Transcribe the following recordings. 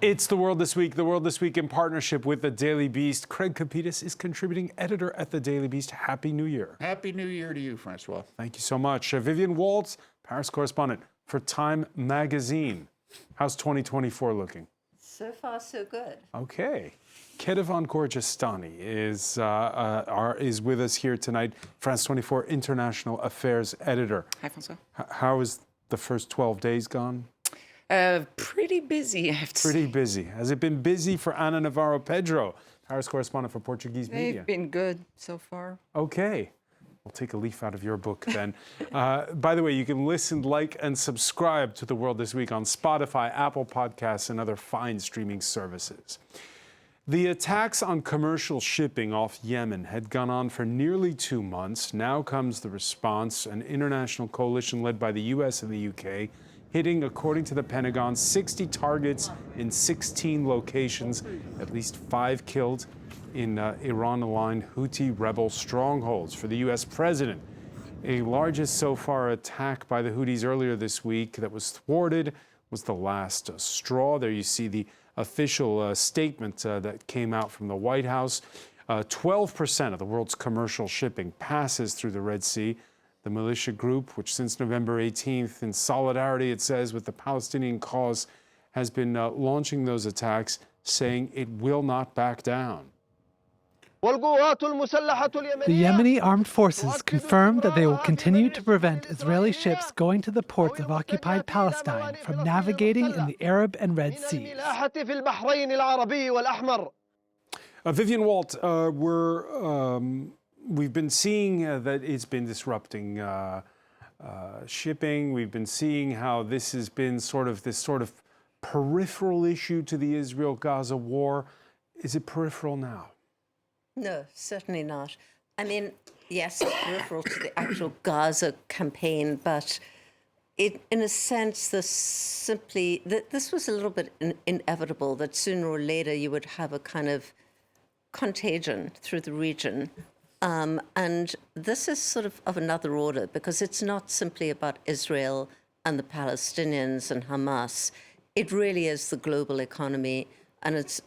It's The World This Week. The World This Week in partnership with The Daily Beast. Craig Kapitas is contributing editor at The Daily Beast. Happy New Year. Happy New Year to you, Francois. Thank you so much. Vivian Waltz, Paris correspondent for Time Magazine. How's 2024 looking? So far, so good. Okay. Kedevan Gorgistani is with us here tonight, France 24 International Affairs editor. Hi, Francois. How has the first 12 days gone? Pretty busy, I have to say. Pretty busy. Has it been busy for Ana Navarro Pedro, Paris correspondent for Portuguese media? They've been good so far. Okay. We'll take a leaf out of your book then. By the way, you can listen, like, and subscribe to The World This Week on Spotify, Apple Podcasts, and other fine streaming services. The attacks on commercial shipping off Yemen had gone on for nearly 2 months. Now comes the response, an international coalition led by the US and the UK, hitting, according to the Pentagon, 60 targets in 16 locations, at least 5 killed in Iran-aligned Houthi rebel strongholds. For the U.S. president, a largest so far attack by the Houthis earlier this week that was thwarted was the last straw. There you see the official statement that came out from the White House. 12% of the world's commercial shipping passes through the Red Sea. The militia group, which since November 18th, in solidarity, it says, with the Palestinian cause, has been launching those attacks, saying it will not back down. The Yemeni armed forces confirmed that they will continue to prevent Israeli ships going to the ports of occupied Palestine from navigating in the Arab and Red Seas. Vivian Walt, we've been seeing that it's been disrupting shipping. We've been seeing how this has been sort of peripheral issue to the Israel-Gaza war. Is it peripheral now? No, certainly not. I mean, yes, it's peripheral to the actual Gaza campaign, but in a sense, this was a little bit inevitable that sooner or later you would have a kind of contagion through the region. And this is sort of another order, because it's not simply about Israel and the Palestinians and Hamas. It really is the global economy, and it's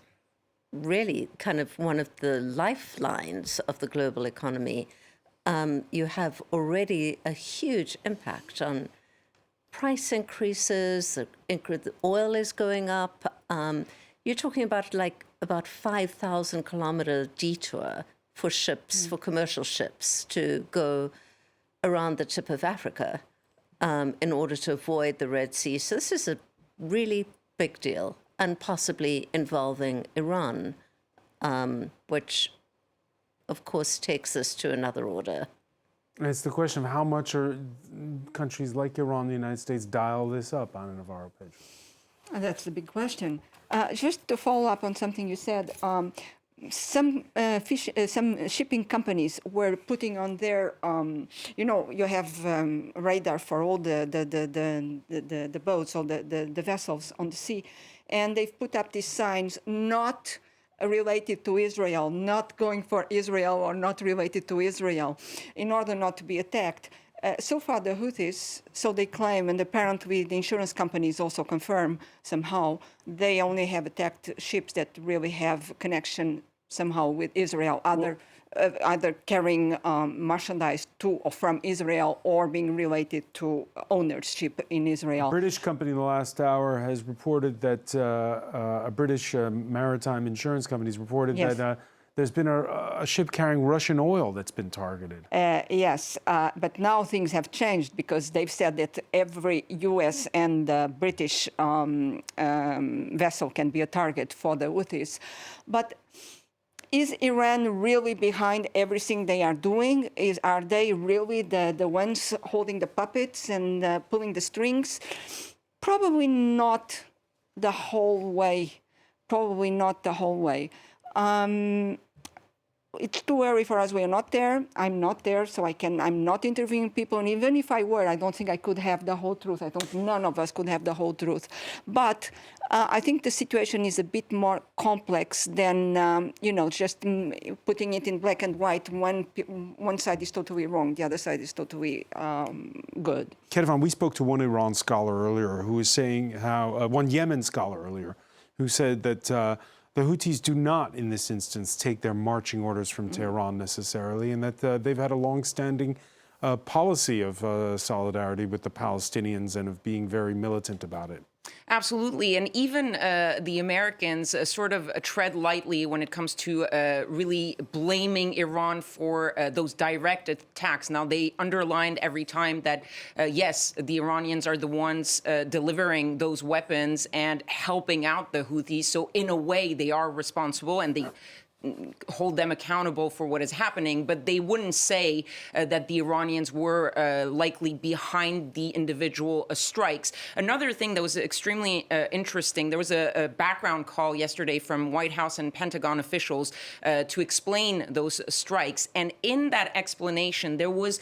really kind of one of the lifelines of the global economy. You have already a huge impact on price increases. The oil is going up. You're talking about about 5,000 kilometer detour for ships, for commercial ships, to go around the tip of Africa in order to avoid the Red Sea. So this is a really big deal, and possibly involving Iran, which, of course, takes us to another order. It's the question of how much are countries like Iran, the United States, dial this up, Ana Navarro Pedro? That's the big question. Just to follow up on something you said, some shipping companies were putting on their, you have radar for all the boats or the vessels on the sea, and they've put up these signs not related to Israel, not going for Israel or not related to Israel, in order not to be attacked. So far, the Houthis, so they claim, and apparently the insurance companies also confirm somehow, they only have attacked ships that really have connection somehow with Israel, either carrying merchandise to or from Israel, or being related to ownership in Israel. A British company in the last hour has reported that a British maritime insurance company has reported that there's been a ship carrying Russian oil that's been targeted. Yes, but now things have changed, because they've said that every U.S. and British vessel can be a target for the Houthis. But is Iran really behind everything they are doing? Are they really the ones holding the puppets and pulling the strings? Probably not the whole way. Probably not the whole way. It's too early for us. We are not there. I'm not there, so I'm not interviewing people. And even if I were, I don't think I could have the whole truth. I think none of us could have the whole truth. But I think the situation is a bit more complex than, just putting it in black and white. One side is totally wrong, the other side is totally good. Kedevan, we spoke to one Iran scholar earlier who was saying how, one Yemen scholar earlier, who said that the Houthis do not, in this instance, take their marching orders from Tehran necessarily, and that they've had a long-standing policy of solidarity with the Palestinians and of being very militant about it. Absolutely. And even the Americans sort of tread lightly when it comes to really blaming Iran for those direct attacks. Now, they underlined every time that, yes, the Iranians are the ones delivering those weapons and helping out the Houthis. So in a way, they are responsible and they hold them accountable for what is happening, but they wouldn't say that the Iranians were likely behind the individual strikes. Another thing that was extremely interesting, there was a background call yesterday from White House and Pentagon officials to explain those strikes. And in that explanation, there was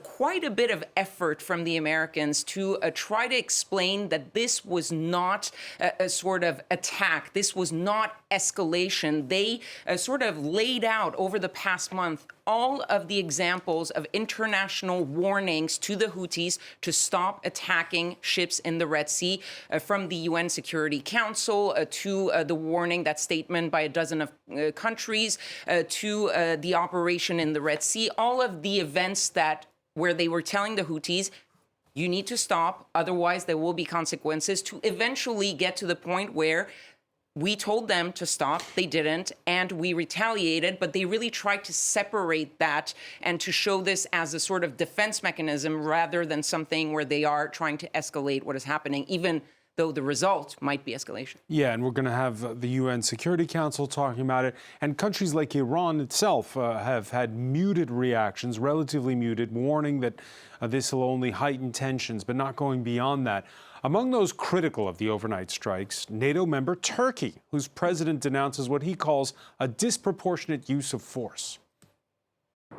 quite a bit of effort from the Americans to try to explain that this was not a sort of attack. This was not escalation. They sort of laid out over the past month all of the examples of international warnings to the Houthis to stop attacking ships in the Red Sea, from the UN Security Council to the warning, that statement by a dozen of countries, to the operation in the Red Sea, all of the events where they were telling the Houthis, you need to stop, otherwise there will be consequences, to eventually get to the point where we told them to stop, they didn't, and we retaliated, but they really tried to separate that and to show this as a sort of defense mechanism rather than something where they are trying to escalate what is happening, even though the result might be escalation. Yeah, and we're going to have the UN Security Council talking about it. And countries like Iran itself have had muted reactions, relatively muted, warning that this will only heighten tensions, but not going beyond that. Among those critical of the overnight strikes, NATO member Turkey, whose president denounces what he calls a disproportionate use of force.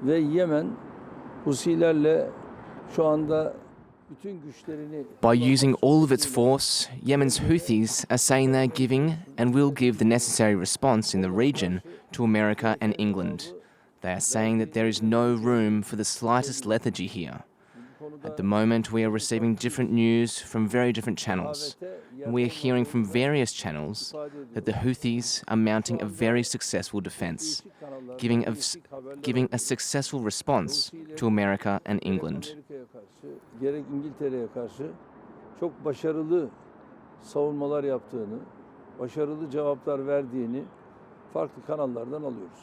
Ve Yemen Husilerle şu anda By using all of its force, Yemen's Houthis are saying they're giving and will give the necessary response in the region to America and England. They are saying that there is no room for the slightest lethargy here. At the moment, we are receiving different news from very different channels. And we are hearing from various channels that the Houthis are mounting a very successful defense, giving a successful response to America and England. Gerek İngiltere'ye karşı çok başarılı savunmalar yaptığını, başarılı cevaplar verdiğini farklı kanallardan alıyoruz.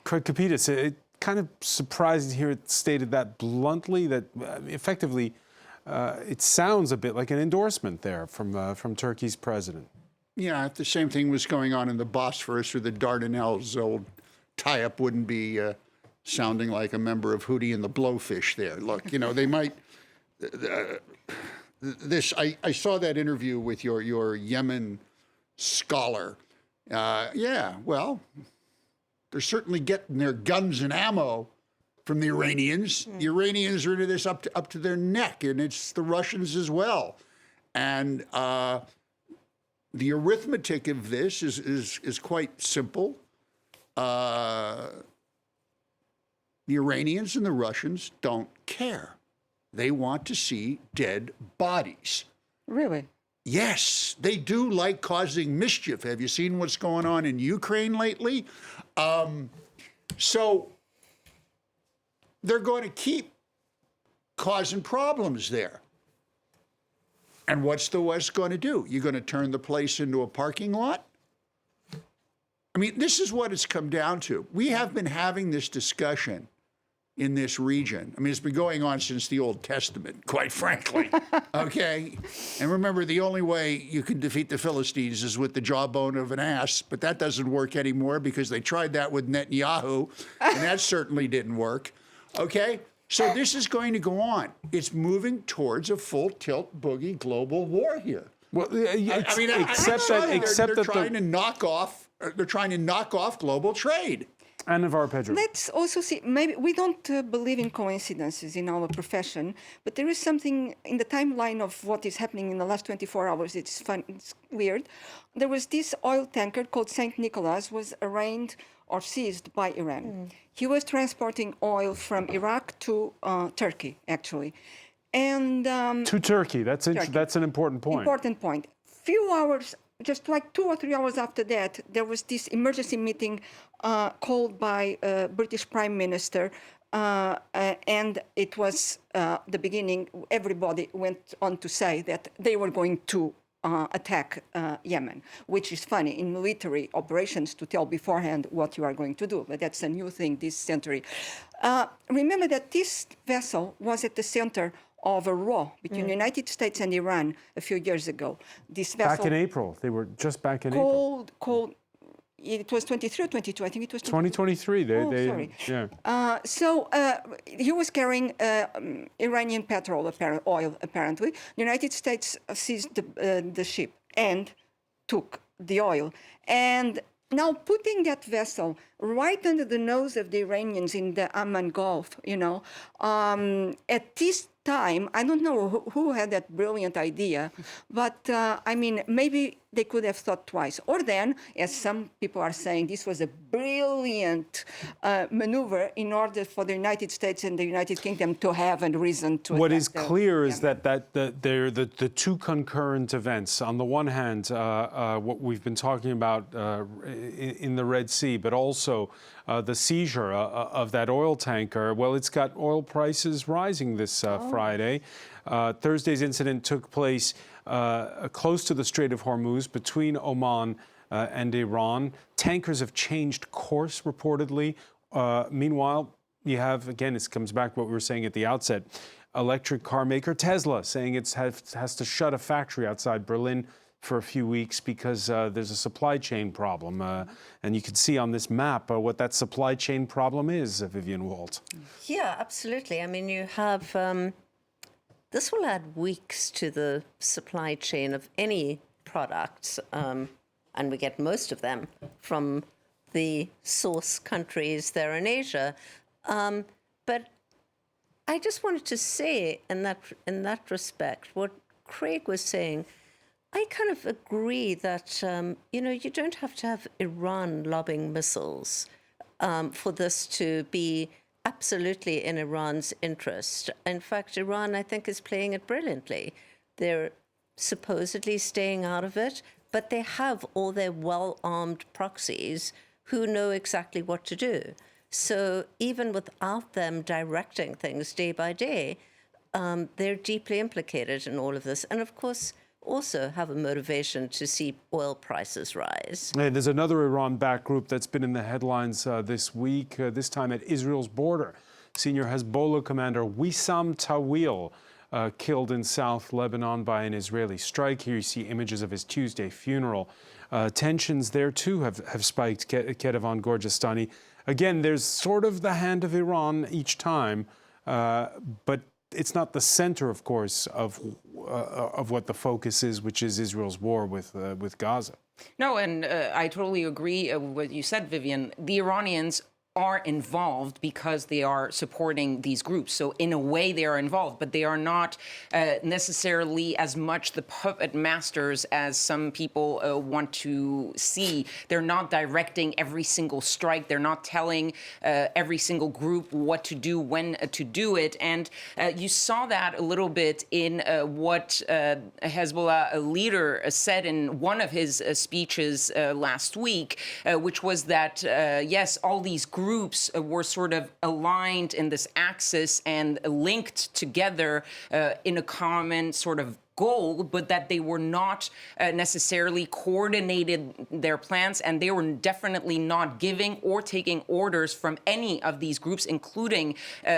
Kapitas, it kind of surprising to hear it stated that bluntly, that effectively it sounds a bit like an endorsement there from Turkey's president. Yeah, if the same thing was going on in the Bosphorus or the Dardanelles, old tie-up wouldn't be sounding like a member of Houthi and the Blowfish there. Look, you know, they might... I saw that interview with your Yemen scholar. Yeah, well, they're certainly getting their guns and ammo from the Iranians. The Iranians are into this up to their neck, and it's the Russians as well. And the arithmetic of this is quite simple. The Iranians and the Russians don't care. They want to see dead bodies. Really? Yes, they do like causing mischief. Have you seen what's going on in Ukraine lately? So they're going to keep causing problems there. And what's the West going to do? You're going to turn the place into a parking lot? I mean, this is what it's come down to. We have been having this discussion in this region. I mean, it's been going on since the Old Testament, quite frankly, okay? And remember, the only way you can defeat the Philistines is with the jawbone of an ass, but that doesn't work anymore because they tried that with Netanyahu, and that certainly didn't work, okay? So this is going to go on. It's moving towards a full-tilt boogie global war here. Well, they're trying to knock off global trade. And Navarro Pedro. Let's also see, maybe we don't believe in coincidences in our profession, but there is something in the timeline of what is happening in the last 24 hours. It's fun, it's weird. There was this oil tanker called St. Nicholas was arraigned or seized by Iran. He was transporting oil from Iraq to Turkey, actually. And to Turkey, that's an important point. Important point. Few hours just like 2 or 3 hours after that, there was this emergency meeting called by British Prime Minister, and it was the beginning. Everybody went on to say that they were going to attack Yemen, which is funny in military operations to tell beforehand what you are going to do, but that's a new thing this century. Remember that this vessel was at the center of a war between the United States and Iran a few years ago. This vessel Back in April. They were just back in April. called, it was 23 or 22, I think it was 2023. sorry. Yeah. So he was carrying Iranian petrol, oil, apparently. The United States seized the ship and took the oil. And now putting that vessel right under the nose of the Iranians in the Amman Gulf, at this time, I don't know who had that brilliant idea, but I mean, maybe they could have thought twice. Or then, as some people are saying, this was a brilliant maneuver in order for the United States and the United Kingdom to have a reason to What attack is clear is that they're the two concurrent events. On the one hand, what we've been talking about in the Red Sea, but also the seizure of that oil tanker. Well, it's got oil prices rising this Friday. Thursday's incident took place close to the Strait of Hormuz between Oman and Iran. Tankers have changed course reportedly. Meanwhile, you have, again, it comes back to what we were saying at the outset, electric car maker Tesla saying it has to shut a factory outside Berlin for a few weeks because there's a supply chain problem. And you can see on this map what that supply chain problem is, Vivian Walt. Yeah, absolutely. I mean, you have, this will add weeks to the supply chain of any products, and we get most of them from the source countries there in Asia. But I just wanted to say in that respect, what Craig was saying, I kind of agree that, you don't have to have Iran lobbing missiles for this to be absolutely in Iran's interest. In fact, Iran, I think, is playing it brilliantly. They're supposedly staying out of it, but they have all their well-armed proxies who know exactly what to do. So even without them directing things day by day, they're deeply implicated in all of this. And of course, also have a motivation to see oil prices rise. And there's another Iran-backed group that's been in the headlines this week, this time at Israel's border. Senior Hezbollah commander Wissam Tawil killed in South Lebanon by an Israeli strike. Here you see images of his Tuesday funeral. Tensions there, too, have spiked. Kedevan Gorjestani. Again, there's sort of the hand of Iran each time, but it's not the center, of course, of what the focus is, which is Israel's war with Gaza. No, and I totally agree with what you said, Vivian. The Iranians are involved because they are supporting these groups. So in a way, they are involved, but they are not necessarily as much the puppet masters as some people want to see. They're not directing every single strike. They're not telling every single group what to do, when to do it. And you saw that a little bit in what a Hezbollah leader said in one of his speeches last week, which was that, yes, all these groups were sort of aligned in this axis and linked together in a common sort of goal, but that they were not necessarily coordinated their plans, and they were definitely not giving or taking orders from any of these groups, including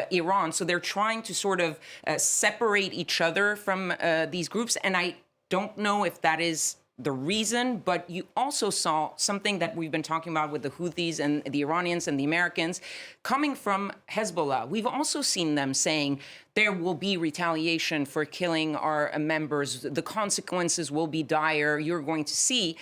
Iran. So they're trying to sort of separate each other from these groups, and I don't know if that is the reason, but you also saw something that we've been talking about with the Houthis and the Iranians and the Americans coming from Hezbollah. We've also seen them saying there will be retaliation for killing our members. The consequences will be dire. You're going to see.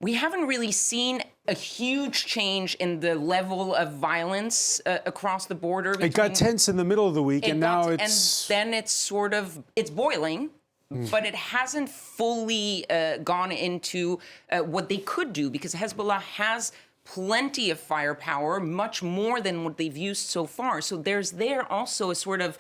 We haven't really seen a huge change in the level of violence across the border. It got tense in the middle of the week, and now it's... And then it's boiling. But it hasn't fully gone into what they could do, because Hezbollah has plenty of firepower, much more than what they've used so far. So there's also a sort of,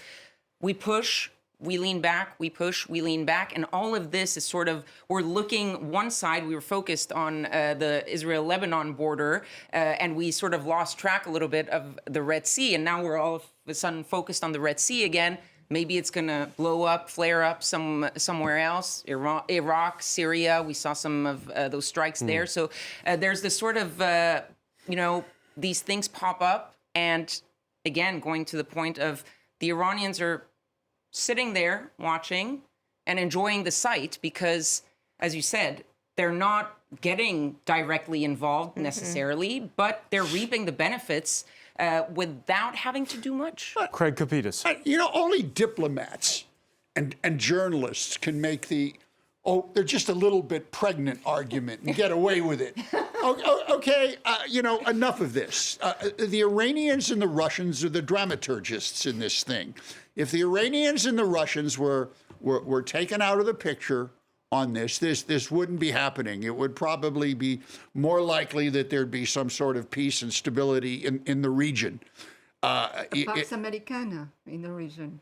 we push, we lean back, we push, we lean back. And all of this is sort of, we're looking one side, we were focused on the Israel-Lebanon border, and we sort of lost track a little bit of the Red Sea. And now we're all of a sudden focused on the Red Sea again. Maybe it's going to blow up, flare up somewhere else. Iraq, Syria, we saw some of those strikes there. So there's this sort of, these things pop up. And again, going to the point of the Iranians are sitting there watching and enjoying the sight because, as you said, they're not getting directly involved necessarily, but they're reaping the benefits without having to do much. Craig Kapitas. Only diplomats and journalists can make they're just a little bit pregnant argument and get away with it. Okay, enough of this. The Iranians and the Russians are the dramaturgists in this thing. If the Iranians and the Russians were taken out of the picture on this wouldn't be happening. It would probably be more likely that there'd be some sort of peace and stability in the region. Pax Americana in the region.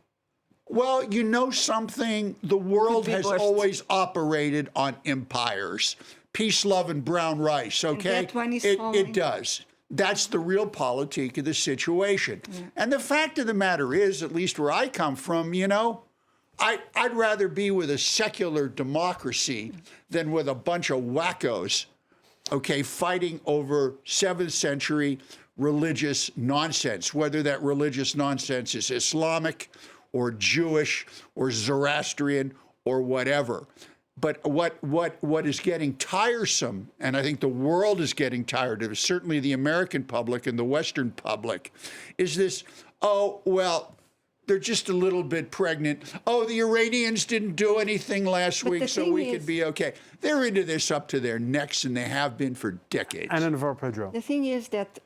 Well, you know something? The world has always operated on empires. Peace, love, and brown rice, okay? And that one is it does. That's the real politique of the situation. Yeah. And the fact of the matter is, at least where I come from, I'd rather be with a secular democracy than with a bunch of wackos, okay, fighting over 7th century religious nonsense, whether that religious nonsense is Islamic or Jewish or Zoroastrian or whatever. But what is getting tiresome, and I think the world is getting tired of it, certainly the American public and the Western public, is this, they're just a little bit pregnant. Oh, the Iranians didn't do anything last week, so we could be okay. They're into this up to their necks, and they have been for decades. Ana Navarro Pedro. The thing is that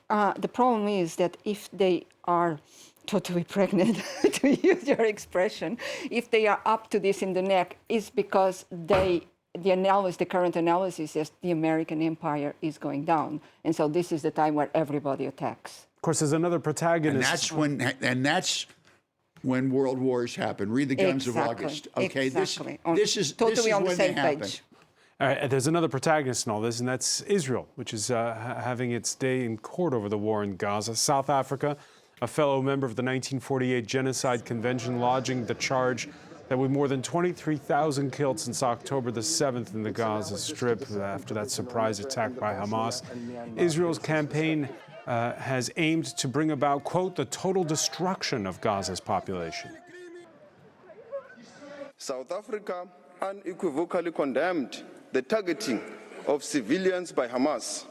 the problem is that if they are totally pregnant, to use your expression, if they are up to this in the neck, is because the current analysis is the American empire is going down. And so this is the time where everybody attacks. Of course, there's another protagonist. And that's when world wars happen. Read the Guns of August. Okay, exactly. This is totally on the when same they happen. page. All right, there's another protagonist in all this, and that's Israel, which is having its day in court over the war in Gaza. South Africa, a fellow member of the 1948 Genocide Convention, lodging the charge that with more than 23,000 killed since October the 7th in the Gaza Strip after that surprise attack by Hamas. Israel's campaign has aimed to bring about, quote, the total destruction of Gaza's population. South Africa unequivocally condemned the targeting of civilians by Hamas.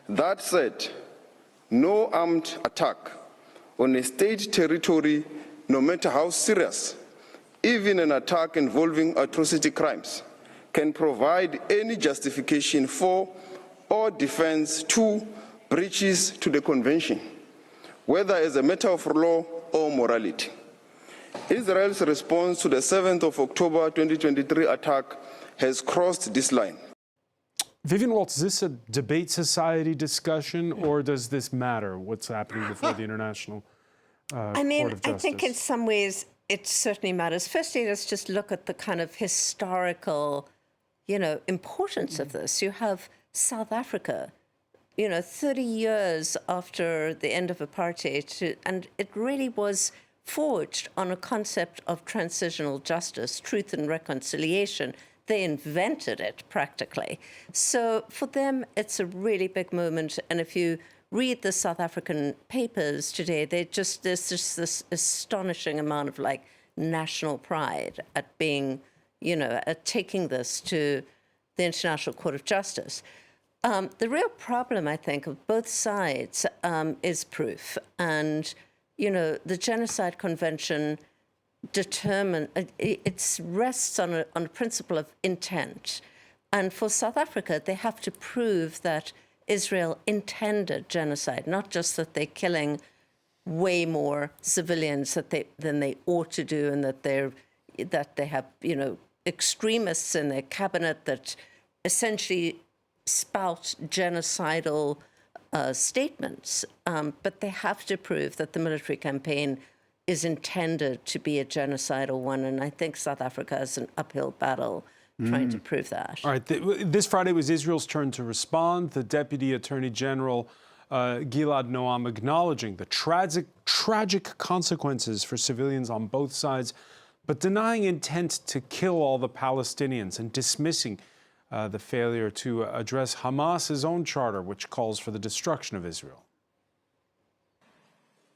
That said, no armed attack on a state territory, no matter how serious, even an attack involving atrocity crimes, can provide any justification for or defense to breaches to the convention, whether as a matter of law or morality. Israel's response to the 7th of October 2023 attack has crossed this line. Vivian Waltz, is this a debate society discussion, or does this matter, what's happening before the International Court of Justice? I think in some ways it certainly matters. Firstly, let's just look at the kind of historical, importance of this. You have South Africa, 30 years after the end of apartheid, and it really was forged on a concept of transitional justice, truth and reconciliation. They invented it practically. So for them, it's a really big moment. And if you read the South African papers today, there's just this astonishing amount of national pride at being, at taking this to the International Court of Justice. The real problem, I think, of both sides is proof. And, the Genocide Convention it rests on a principle of intent. And for South Africa, they have to prove that Israel intended genocide, not just that they're killing way more civilians than they ought to do, and that they have extremists in their cabinet that essentially spout genocidal statements. But they have to prove that the military campaign is intended to be a genocidal one. And I think South Africa has an uphill battle trying to prove that. All right. This Friday was Israel's turn to respond. The Deputy Attorney General Gilad Noam acknowledging the tragic consequences for civilians on both sides, but denying intent to kill all the Palestinians and dismissing the failure to address Hamas's own charter, which calls for the destruction of Israel.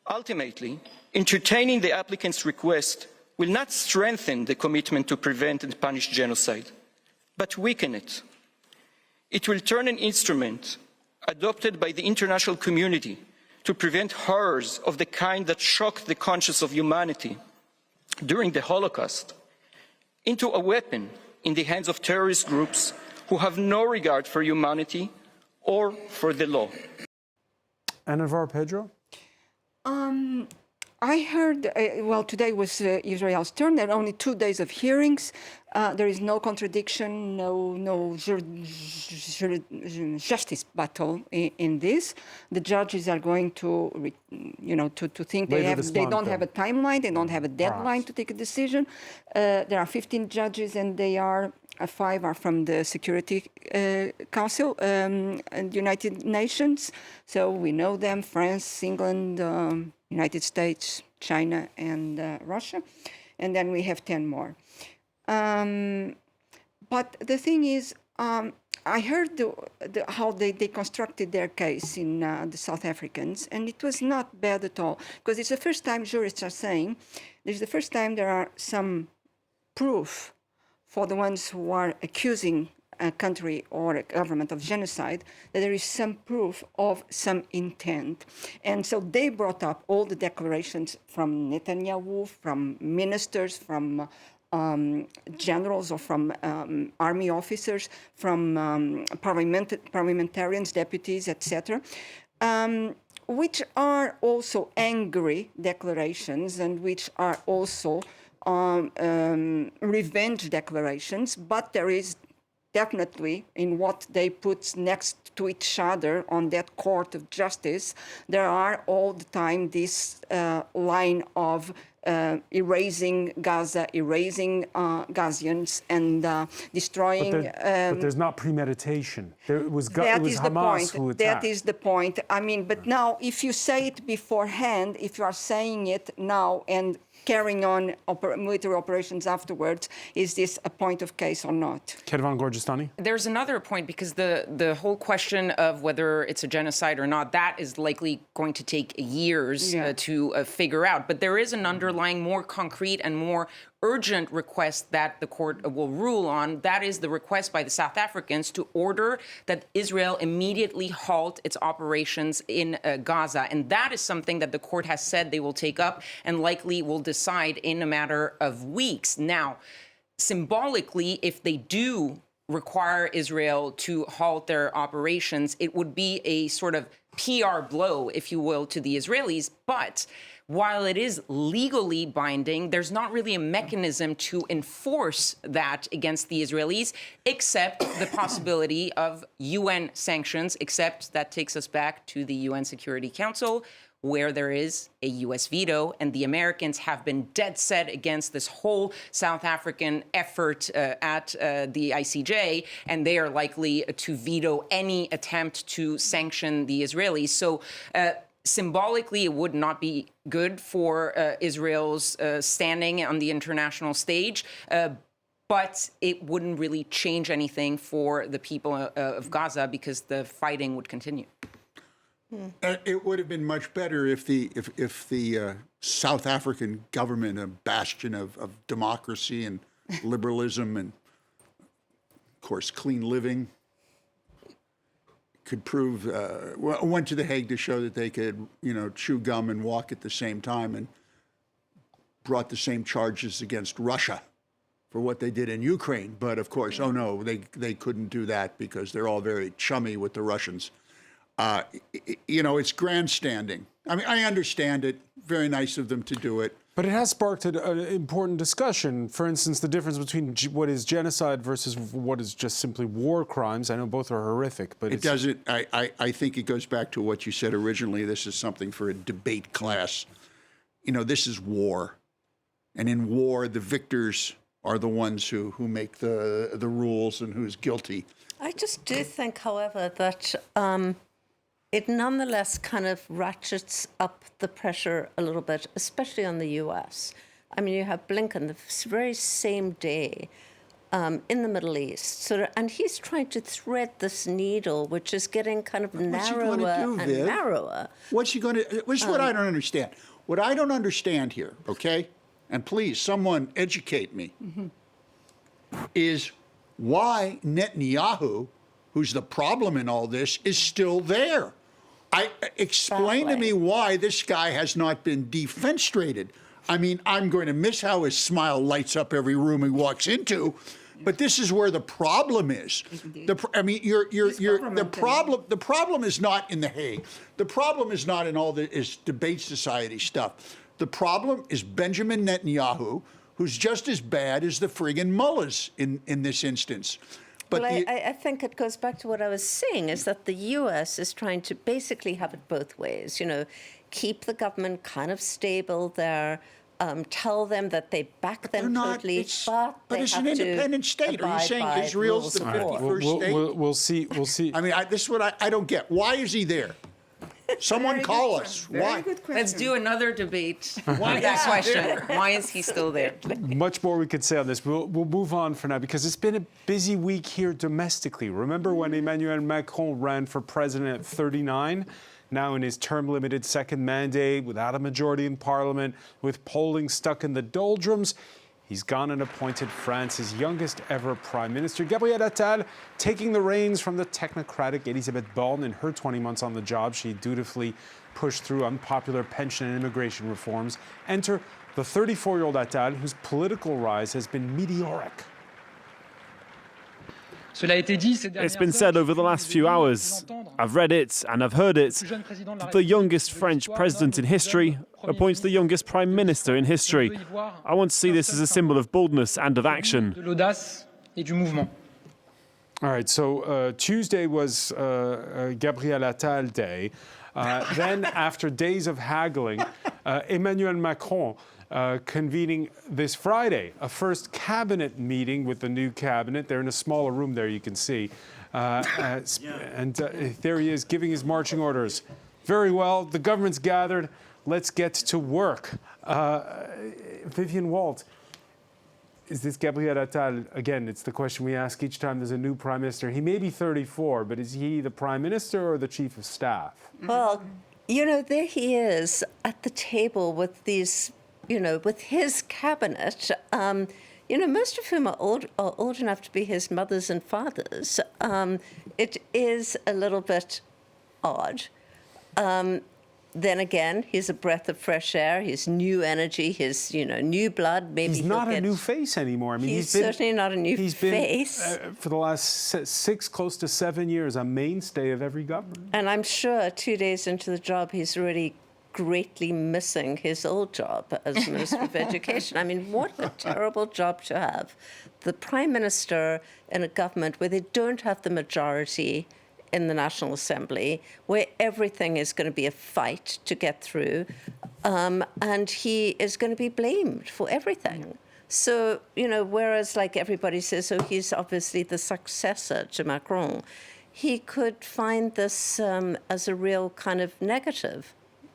Ultimately, entertaining the applicant's request will not strengthen the commitment to prevent and punish genocide, but weaken it. It will turn an instrument adopted by the international community to prevent horrors of the kind that shocked the conscience of humanity during the Holocaust into a weapon in the hands of terrorist groups who have no regard for humanity or for the law. And Navar Pedro? I heard, well, today was Israel's turn. There are only 2 days of hearings. There is no contradiction, no justice battle in this. The judges are going to, to think they don't have a timeline, they don't have a deadline to take a decision. There are 15 judges, and they are 5 are from the Security Council and United Nations. So we know them: France, England, United States, China, and Russia. And then we have 10 more. But the thing is, I heard how they constructed their case in the South Africans, and it was not bad at all, because it's the first time jurists are saying, this is the first time there are some proof for the ones who are accusing a country or a government of genocide, that there is some proof of some intent. And so they brought up all the declarations from Netanyahu, from ministers, from generals or from army officers, from parliamentarians, deputies, etc., which are also angry declarations and which are also revenge declarations, but there is definitely in what they put next to each other on that court of justice, there are all the time this line of erasing Gaza, erasing Gazians, and destroying. But there's not premeditation. It was Hamas who attacked. That is the point. I mean, but now if you say it beforehand, if you are saying it now and carrying on military operations afterwards, is this a point of case or not? Kedvan Gorgistani? There's another point, because the whole question of whether it's a genocide or not, that is likely going to take years to figure out. But there is an underlying, more concrete and more urgent request that the court will rule on. That is the request by the South Africans to order that Israel immediately halt its operations in Gaza. And that is something that the court has said they will take up and likely will decide in a matter of weeks. Now, symbolically, if they do require Israel to halt their operations, it would be a sort of PR blow, if you will, to the Israelis. But while it is legally binding, there's not really a mechanism to enforce that against the Israelis, except the possibility of UN sanctions, except that takes us back to the UN Security Council, where there is a U.S. veto, and the Americans have been dead set against this whole South African effort at the ICJ, and they are likely to veto any attempt to sanction the Israelis. So symbolically, it would not be good for Israel's standing on the international stage, but it wouldn't really change anything for the people of Gaza, because the fighting would continue. It would have been much better if the South African government, a bastion of democracy and liberalism and, of course, clean living, could prove, went to The Hague to show that they could, chew gum and walk at the same time, and brought the same charges against Russia for what they did in Ukraine. But of course, oh no, they couldn't do that because they're all very chummy with the Russians. It's grandstanding. I mean, I understand it. Very nice of them to do it. But it has sparked an important discussion. For instance, the difference between what is genocide versus what is just simply war crimes. I know both are horrific, but it doesn't. I think it goes back to what you said originally. This is something for a debate class. this is war. And in war, the victors are the ones who make the rules and who's guilty. I just do think, however, that it nonetheless kind of ratchets up the pressure a little bit, especially on the U.S. I mean, you have Blinken the very same day in the Middle East, and he's trying to thread this needle, which is getting kind of narrower and narrower. What's he going to do? This is what I don't understand. What I don't understand here, okay, and please, someone educate me, is why Netanyahu, who's the problem in all this, is still there. Explain to me why this guy has not been defenestrated. I mean, I'm going to miss how his smile lights up every room he walks into, but this is where the problem is. The problem is not in The Hague. The problem is not in all this debate society stuff. The problem is Benjamin Netanyahu, who's just as bad as the friggin' mullahs in this instance. But I think it goes back to what I was saying, is that the U.S. is trying to basically have it both ways, keep the government kind of stable there, tell them that they back them totally, but it's an independent state. Are you saying Israel's the 51st state? We'll see. I mean, this is what I don't get. Why is he there? Someone call us. Why? Let's do another debate on that question. Why is he still there? Much more we could say on this. We'll move on for now because it's been a busy week here domestically. Remember when Emmanuel Macron ran for president at 39? Now in his term-limited second mandate, without a majority in parliament, with polling stuck in the doldrums, he's gone and appointed France's youngest ever prime minister, Gabriel Attal, taking the reins from the technocratic Elisabeth Borne. In her 20 months on the job, she dutifully pushed through unpopular pension and immigration reforms. Enter the 34-year-old Attal, whose political rise has been meteoric. It's been said over the last few hours, I've read it and I've heard it, that the youngest French president in history appoints the youngest prime minister in history. I want to see this as a symbol of boldness and of action. All right, so Tuesday was Gabriel Attal Day. Then, after days of haggling, Emmanuel Macron convening this Friday a first cabinet meeting with the new cabinet. They're in a smaller room there, you can see. And there he is giving his marching orders. Very well, the government's gathered. Let's get to work. Vivian Walt, is this Gabriel Attal? Again, it's the question we ask each time there's a new prime minister. He may be 34, but is he the prime minister or the chief of staff? Well, there he is at the table with these, with his cabinet, most of whom are old enough to be his mothers and fathers. It is a little bit odd. Then again, he's a breath of fresh air. He's new energy. He's, new blood. Maybe he's not a new face anymore. I mean, he's certainly not a new face. Been, for the last 6, close to 7 years, a mainstay of every government. And I'm sure 2 days into the job, he's already greatly missing his old job as Minister of Education. I mean, what a terrible job to have. The Prime Minister in a government where they don't have the majority in the National Assembly, where everything is going to be a fight to get through, and he is going to be blamed for everything. So, whereas like everybody says, oh, he's obviously the successor to Macron, he could find this as a real kind of negative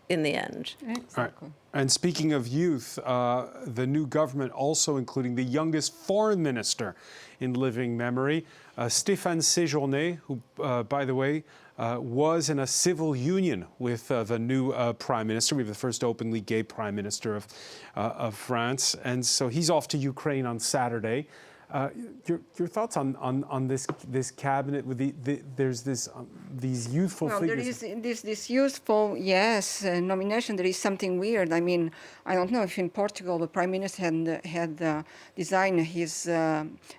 in the end. Exactly. Right. And speaking of youth, the new government also including the youngest foreign minister in living memory, Stéphane Séjourné, who, by the way, was in a civil union with the new prime minister. We have the first openly gay prime minister of France. And so he's off to Ukraine on Saturday. Your thoughts on this cabinet with there's these youthful figures? There is this youthful nomination. There is something weird. I mean, I don't know if in Portugal the prime minister had designed his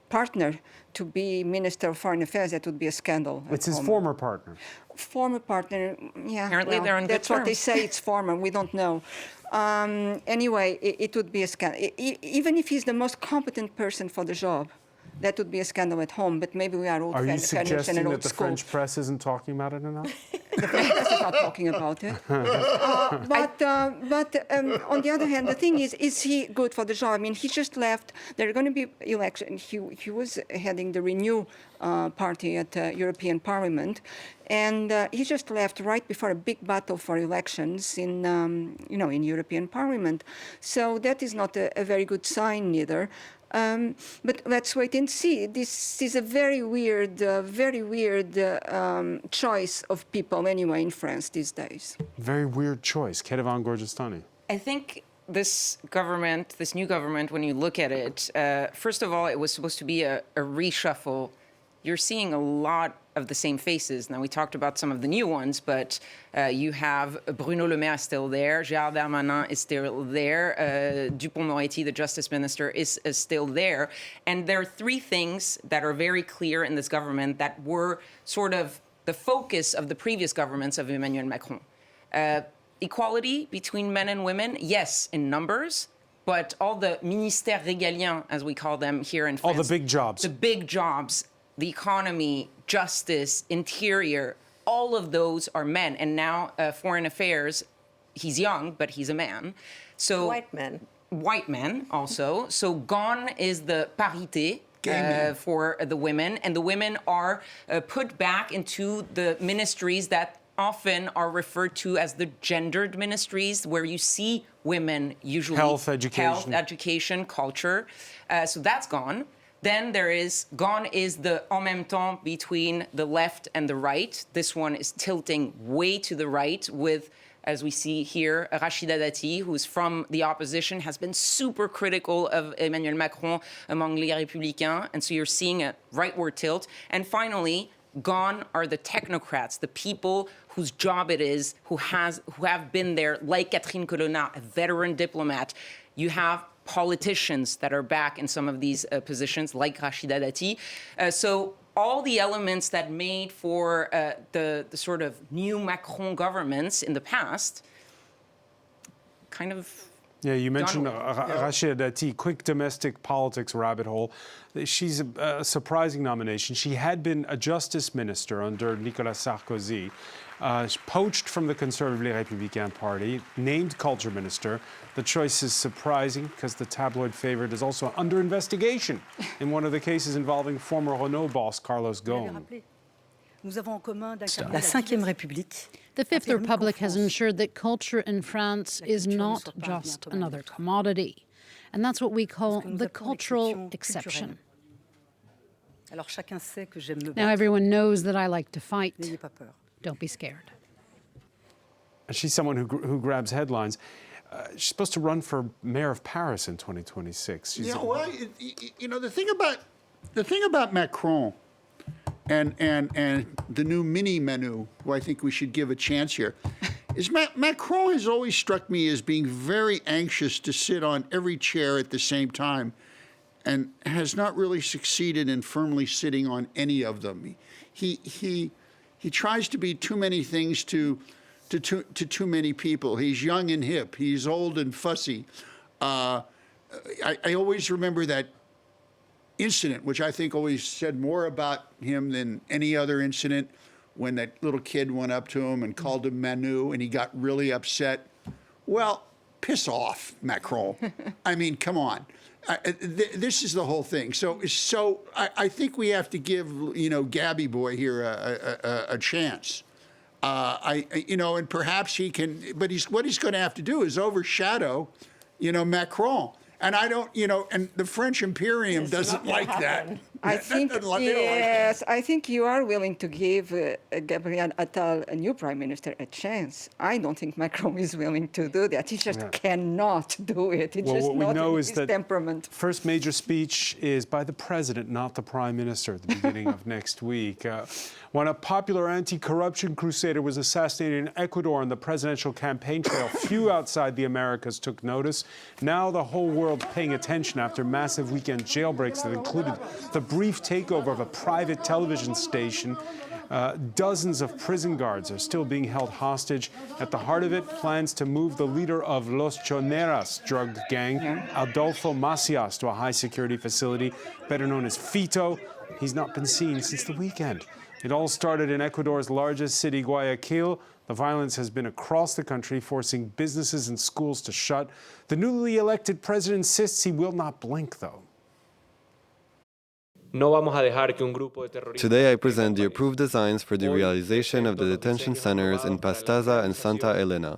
partner to be Minister of Foreign Affairs. That would be a scandal. It's his former partner. Former partner, yeah. Apparently they're on good terms. That's what they say. It's former. We don't know. Anyway, it would be a scandal. Even if he's the most competent person for the job, that would be a scandal at home, but maybe we are old Are you fashioned and suggesting old that the school. French press isn't talking about it enough? The French press is not talking about it. But on the other hand, the thing is he good for the job? I mean, he just left. There are going to be elections. He was heading the Renew party at European Parliament, and he just left right before a big battle for elections in in European Parliament. So that is not a very good sign neither. But let's wait and see. This is a very weird choice of people anyway in France these days. Very weird choice. Kedevan Gorgestani. I think this government, this new government, when you look at it, first of all, it was supposed to be a reshuffle. You're seeing a lot of the same faces. Now, we talked about some of the new ones, but you have Bruno Le Maire is still there, Gérald Darmanin is still there, Dupond-Moretti, the justice minister, is still there. And there are three things that are very clear in this government that were sort of the focus of the previous governments of Emmanuel Macron. Equality between men and women, yes, in numbers, but all the ministères régaliens, as we call them here in France. All the big jobs. The big jobs, the economy, justice, interior, all of those are men. And now foreign affairs, he's young, but he's a man. So White men. White men also. So gone is the parité for the women. And the women are put back into the ministries that often are referred to as the gendered ministries, where you see women usually. Health, education, culture. So that's gone. Then gone is the en même temps between the left and the right. This one is tilting way to the right with, as we see here, Rachida Dati, who's from the opposition, has been super critical of Emmanuel Macron among les Républicains. And so you're seeing a rightward tilt. And finally, gone are the technocrats, the people whose job it is, who have been there, like Catherine Colonna, a veteran diplomat. You have politicians that are back in some of these positions, like Rachida Dati. So all the elements that made for the sort of new Macron governments in the past kind of. Yeah, you mentioned Rachida Dati, quick domestic politics rabbit hole. She's a surprising nomination. She had been a justice minister under Nicolas Sarkozy, poached from the Conservative Les Républicains party, named culture minister. The choice is surprising because the tabloid favorite is also under investigation in one of the cases involving former Renault boss Carlos Ghosn. The Fifth Republic has ensured that culture in France is not just another commodity. And that's what we call the cultural exception. Now everyone knows that I like to fight. Don't be scared. She's someone who grabs headlines. She's supposed to run for mayor of Paris in 2026. Well, the thing about Macron and the new mini menu, who I think we should give a chance here, is Macron has always struck me as being very anxious to sit on every chair at the same time, and has not really succeeded in firmly sitting on any of them. He tries to be too many things to too many people. He's young and hip. He's old and fussy. I always remember that incident, which I think always said more about him than any other incident, when that little kid went up to him and called him Manu, and he got really upset. Well, piss off, Macron. I mean, come on. This is the whole thing. So I think we have to give Gabby boy here a chance. And perhaps he can. But what he's going to have to do is overshadow, Macron. And I don't, and the French Imperium doesn't like that. I think, yes, I think you are willing to give Gabriel Attal, a new prime minister, a chance. I don't think Macron is willing to do that. He just cannot do it. It's just not in his temperament. First major speech is by the president, not the prime minister, at the beginning of next week. When a popular anti-corruption crusader was assassinated in Ecuador on the presidential campaign trail, few outside the Americas took notice. Now the whole world paying attention after massive weekend jailbreaks that included the brief takeover of a private television station. Dozens of prison guards are still being held hostage. At the heart of it, plans to move the leader of Los Choneras drug gang, Adolfo Macias, to a high-security facility, better known as Fito. He's not been seen since the weekend. It all started in Ecuador's largest city, Guayaquil. The violence has been across the country, forcing businesses and schools to shut. The newly elected president insists he will not blink, though. Today I present the approved designs for the realization of the detention centers in Pastaza and Santa Elena.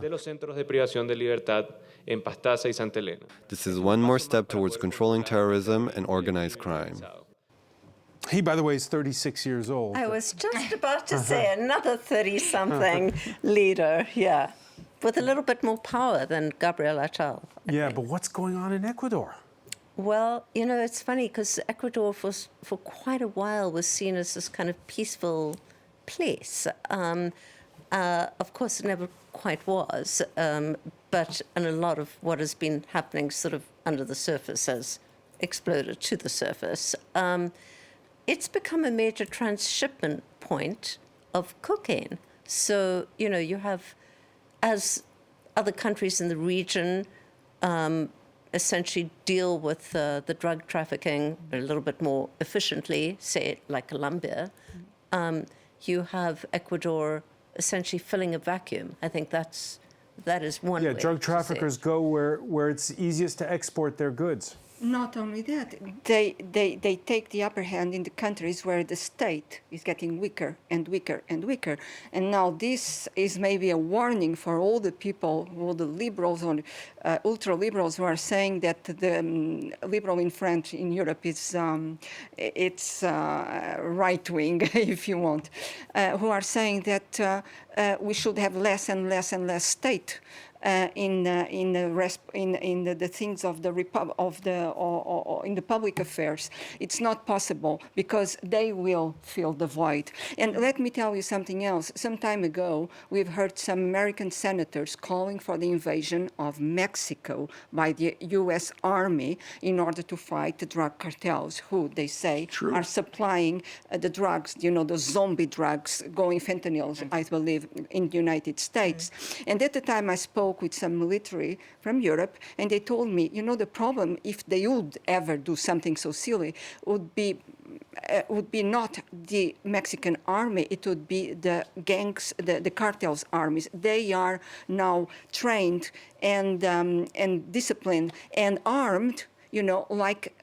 This is one more step towards controlling terrorism and organized crime. He, by the way, is 36 years old. I was just about to say another 30-something leader, yeah, with a little bit more power than Gabriel Attal. Yeah, but what's going on in Ecuador? Well, you know, it's funny because Ecuador for quite a while was seen as this kind of peaceful place. Of course, it never quite was, and a lot of what has been happening sort of under the surface has exploded to the surface. It's become a major transshipment point of cocaine. So, you know, you have, as other countries in the region essentially deal with the drug trafficking a little bit more efficiently, say like Colombia, you have Ecuador essentially filling a vacuum. I think that is one way. Yeah, drug traffickers go where it's easiest to export their goods. Not only that, they take the upper hand in the countries where the state is getting weaker and weaker and weaker. And now this is maybe a warning for all the people, all the liberals or ultra-liberals who are saying that the liberal in French in Europe is right-wing, if you want, who are saying that we should have less and less and less state in the things of the in the public affairs. It's not possible because they will fill the void. And let me tell you something else. Some time ago, we've heard some American senators calling for the invasion of Mexico by the U.S. Army in order to fight the drug cartels, who they say are supplying the drugs, you know, the zombie drugs, going fentanyl, I believe, in the United States. And at the time I spoke with some military from Europe, and they told me, you know, the problem, if they would ever do something so silly, would be not the Mexican army, it would be the gangs, the cartels' armies. They are now trained and disciplined and armed, you know, like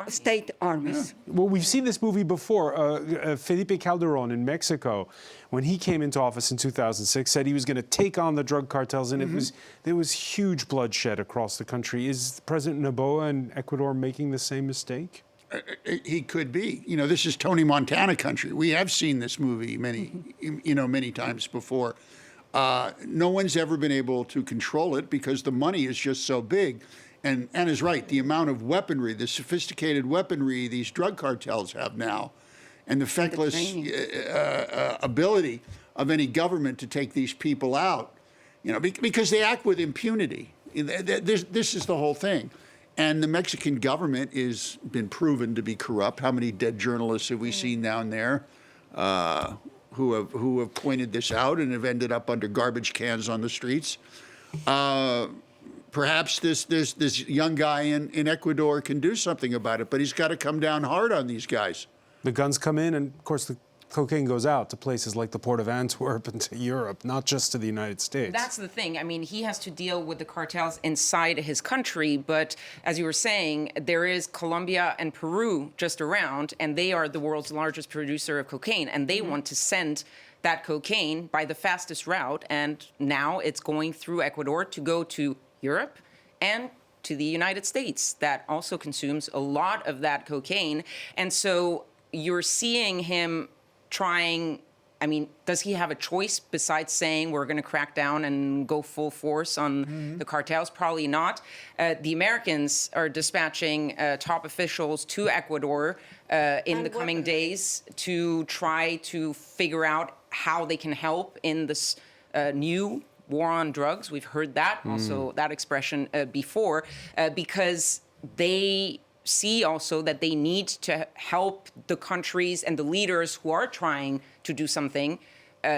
state armies. Yeah. Well, we've seen this movie before. Felipe Calderón in Mexico, when he came into office in 2006, said he was going to take on the drug cartels, and there was huge bloodshed across the country. Is President Noboa in Ecuador making the same mistake? He could be. You know, this is Tony Montana country. We have seen this movie many times before. No one's ever been able to control it because the money is just so big. And Anna's right, the amount of weaponry, the sophisticated weaponry these drug cartels have now, and the feckless ability of any government to take these people out, you know, because they act with impunity. This is the whole thing. And the Mexican government has been proven to be corrupt. How many dead journalists have we seen down there who have pointed this out and have ended up under garbage cans on the streets? Perhaps this young guy in Ecuador can do something about it, but he's got to come down hard on these guys. The guns come in, and of course the cocaine goes out to places like the port of Antwerp and to Europe, not just to the United States. That's the thing. I mean, he has to deal with the cartels inside his country, but as you were saying, there is Colombia and Peru just around, and they are the world's largest producer of cocaine, and they want to send that cocaine by the fastest route, and now it's going through Ecuador to go to Europe and to the United States that also consumes a lot of that cocaine. And so you're seeing him trying, I mean, does he have a choice besides saying we're going to crack down and go full force on the cartels? Probably not. The Americans are dispatching top officials to Ecuador in the coming days to try to figure out how they can help in this new war on drugs. We've heard that, also that expression before, because they see also that they need to help the countries and the leaders who are trying to do something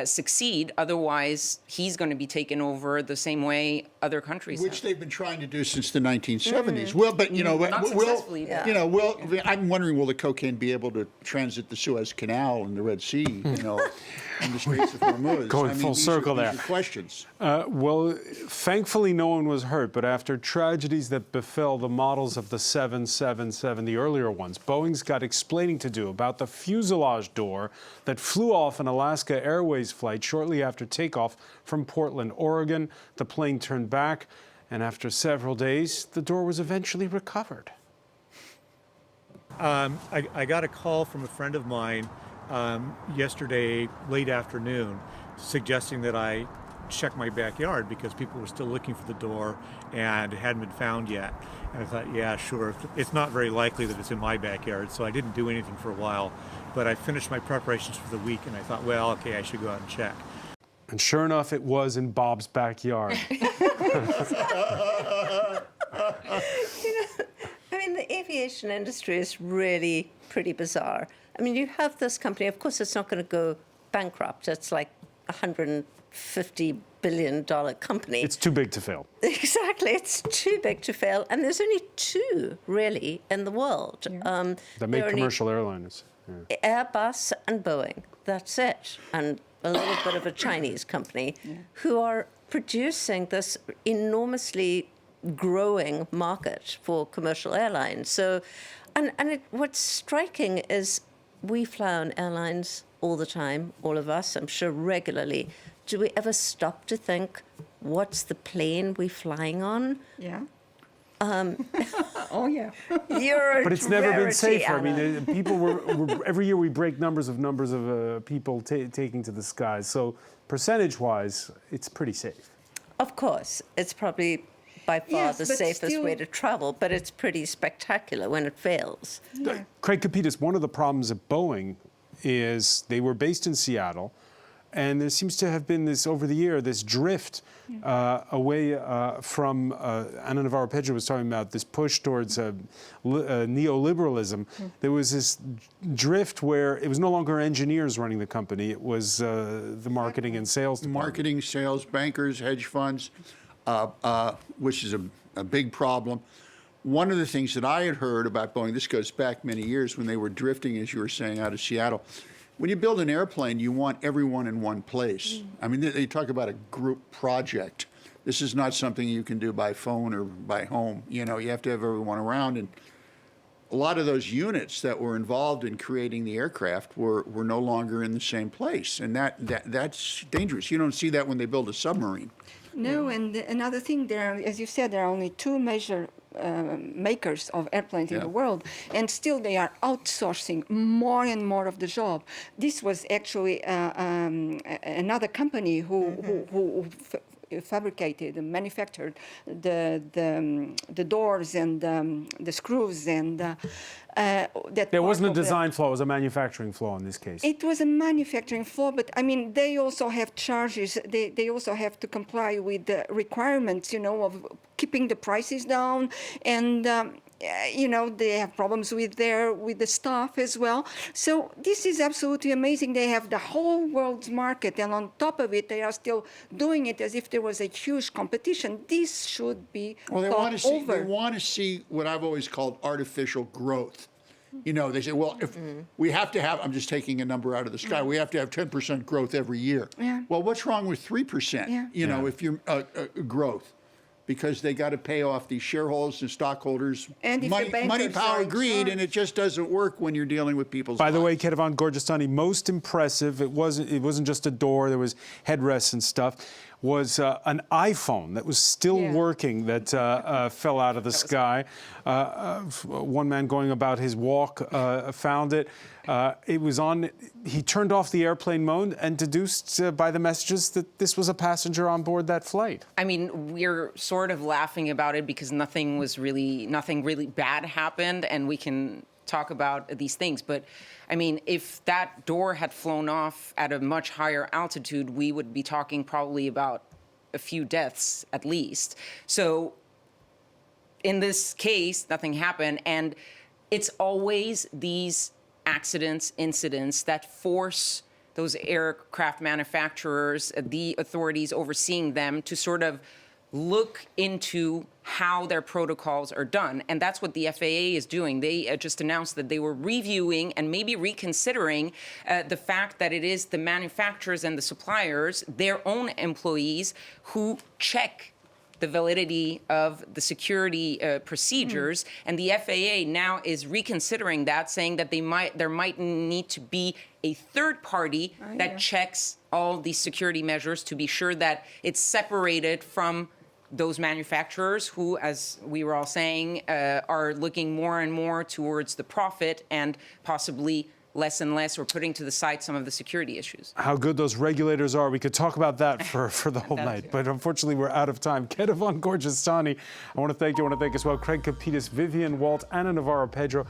succeed. Otherwise, he's going to be taken over the same way other countries Which have. they've been trying to do since the 1970s. Well, but Not successfully, but- I'm wondering, will the cocaine be able to transit the Suez Canal and the Red Sea, and the Straits of Hormuz? Going full circle there. These are questions. Well, thankfully, no one was hurt. But after tragedies that befell the models of the 777, the earlier ones, Boeing's got explaining to do about the fuselage door that flew off an Alaska Airways flight shortly after takeoff from Portland, Oregon. The plane turned back, and after several days, the door was eventually recovered. I got a call from a friend of mine yesterday late afternoon suggesting that I check my backyard because people were still looking for the door and it hadn't been found yet. And I thought, yeah, sure. It's not very likely that it's in my backyard, so I didn't do anything for a while. But I finished my preparations for the week and I thought, well, okay, I should go out and check. And sure enough, it was in Bob's backyard. The aviation industry is really pretty bizarre. I mean, you have this company, of course, it's not going to go bankrupt. It's like $150 billion company. It's too big to fail. Exactly. It's too big to fail. And there's only two, really, in the world. That make commercial airliners. Yeah. Airbus and Boeing. That's it. And a little bit of a Chinese company who are producing this enormously growing market for commercial airlines. So, what's striking is we fly on airlines all the time, all of us, I'm sure regularly. Do we ever stop to think, what's the plane we're flying on? Yeah. Oh, yeah. But it's never been safer. Anna. I mean, people were every year we break numbers of people taking to the skies. So percentage-wise, it's pretty safe. Of course, it's probably by far the safest way to travel, but it's pretty spectacular when it fails. Yeah. Craig Kapitas, one of the problems at Boeing is they were based in Seattle, and there seems to have been this, over the year, this drift away from, Ana Navarro-Pedro was talking about this push towards neoliberalism. There was this drift where it was no longer engineers running the company, it was the marketing and sales department. Marketing, sales, bankers, hedge funds, which is a big problem. One of the things that I had heard about Boeing, this goes back many years when they were drifting, as you were saying, out of Seattle. When you build an airplane, you want everyone in one place. I mean, they talk about a group project. This is not something you can do by phone or by home. You have to have everyone around. And a lot of those units that were involved in creating the aircraft were no longer in the same place. And that's dangerous. You don't see that when they build a submarine. No, and another thing, as you said, there are only two major makers of airplanes in the world, and still they are outsourcing more and more of the job. This was actually another company who fabricated and manufactured the doors and the screws and that. There wasn't a design flaw; it was a manufacturing flaw in this case. It was a manufacturing flaw, but I mean, they also have charges. They also have to comply with the requirements, of keeping the prices down, and they have problems with the staff as well. So this is absolutely amazing. They have the whole world's market, and on top of it, they are still doing it as if there was a huge competition. This should be they over. want to see what I've always called artificial growth. They say, well, if we have to have, I'm just taking a number out of the sky, we have to have 10% growth every year. Yeah. Well, what's wrong with 3%, if you're growth? Because they got to pay off these shareholders and stockholders. And if money, power, greed, and it just doesn't work when you're dealing with people's By the way, lives. Ketevan Gorjestani, most impressive, it wasn't just a door, there was headrests and stuff, was an iPhone that was still working that fell out of the sky. One man going about his walk found it. It was on, he turned off the airplane mode and deduced by the messages that this was a passenger on board that flight. I mean, we're sort of laughing about it because nothing really bad happened, and we can talk about these things. But I mean, if that door had flown off at a much higher altitude, we would be talking probably about a few deaths at least. So in this case, nothing happened. And it's always these accidents, incidents that force those aircraft manufacturers, the authorities overseeing them, to sort of look into how their protocols are done. And that's what the FAA is doing. They just announced that they were reviewing and maybe reconsidering the fact that it is the manufacturers and the suppliers, their own employees, who check the validity of the security procedures. And the FAA now is reconsidering that, saying that there might need to be a third party that checks all these security measures to be sure that it's separated from those manufacturers who, as we were all saying, are looking more and more towards the profit and possibly less and less, or putting to the side some of the security issues. How good those regulators are. We could talk about that for the whole night, but unfortunately we're out of time. Ketevan Gorgestani, I want to thank you. I want to thank as well Craig Capitas, Vivian Walt, Anna Navarro Pedro,